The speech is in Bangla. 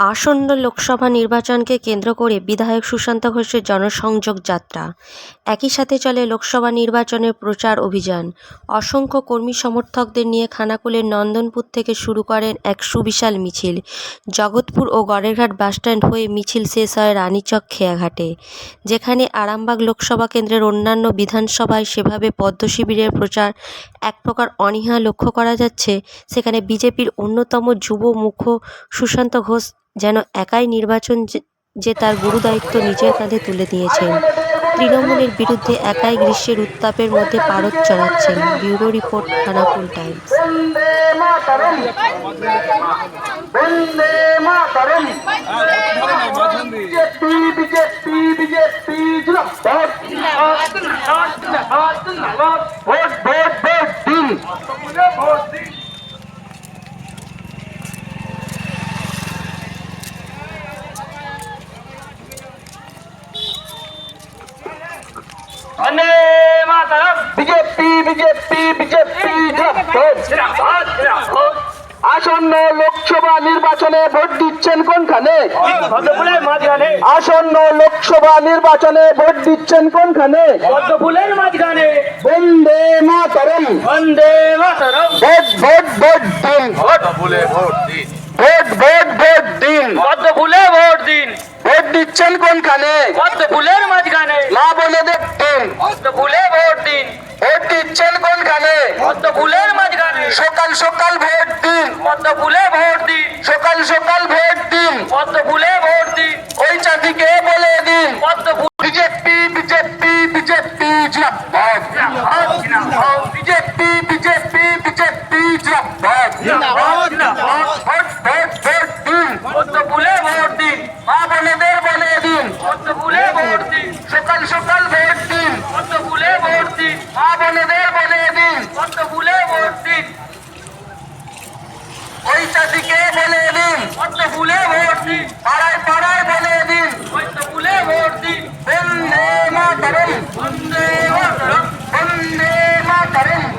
আসন্ন লোকসভা নির্বাচনকে কেন্দ্র করে বিধায়ক সুশান্ত ঘোষের জনসংযোগ যাত্রা। একই সাথে চলে লোকসভা নির্বাচনের প্রচার অভিযান। অসংখ্য কর্মী সমর্থকদের নিয়ে খানাকুলের নন্দনপুর থেকে শুরু করেন এক সুবিশাল মিছিল। জগৎপুর ও গড়েরঘাট বাসস্ট্যান্ড হয়ে মিছিল শেষ হয় রানীচক খেয়াঘাটে। যেখানে আরামবাগ লোকসভা কেন্দ্রের অন্যান্য বিধানসভায় সেভাবে পদ্ম শিবিরের প্রচার এক প্রকার অনীহা লক্ষ্য করা যাচ্ছে, সেখানে বিজেপির অন্যতম যুব মুখ সুশান্ত ঘোষ যেন একাই নির্বাচন জেতার গুরুদায়িত্ব নিজের কাঁধে তুলে নিয়েছেন। তৃণমূলের বিরুদ্ধে একাই গ্রীষ্মের উত্তাপের মধ্যে পারদ চড়াচ্ছেন। Bureau report, Khanakul Times. আসন্ন লোকসভা নির্বাচনে ভোট দিচ্ছেন কোনখানে? আসন্ন লোকসভা নির্বাচনে ভোট দিচ্ছেন কোনখানে? পদ্মফুলের মাঝখানে। বন্দে মাতরম, বন্দে মাতরম। ভোট ভোট ভোট দিন, পদ্মফুলে ভোট দিন, ভোট ভোট ভোট দিন। পদ্মফুলে ভোট দিন। ভোট দিচ্ছেন কোনখানে? পদ্মফুলের মাঝখানে। মা বোনেদের দিন, পদ্মফুলে ভোট দিন। ভোট দিচ্ছেন কোনখানে? পদ্মফুলের মাঝখানে। সকাল সকাল ভোট দিন, পদ্মফুলে ভোট দিন। সকাল সকাল ভোট দিন। পদ্মফুলে ভোট দিন। ওই চাঁদিকে বলে দিন, পদ্মফুল বিজেপি বিজেপি বিজেপি জিন্দাবাদ, বিজেপি বিজেপি বিজেপি জিন্দাবাদ। ভোট ভোট ভোট দিন, পদ্মফুলে ভোট দিন। মা বোনেদের বলে দিন, পদ্মফুলে ভোট দিন। সকাল সকাল ভোট দিন, পদ্মফুলে ভোট দিন। মা বোনেদের বলে দিন, পদ্মফুলে ভোট দিন। ওই চাঁদিকে বলে দিন, পদ্মফুলে ভোট দিন। পাড়ায় পাড়ায় বলে দিন, পদ্মফুলে ভোট দিন। বন্দে মাতরম, বন্দে মাতরম। বন্দে মাতরম।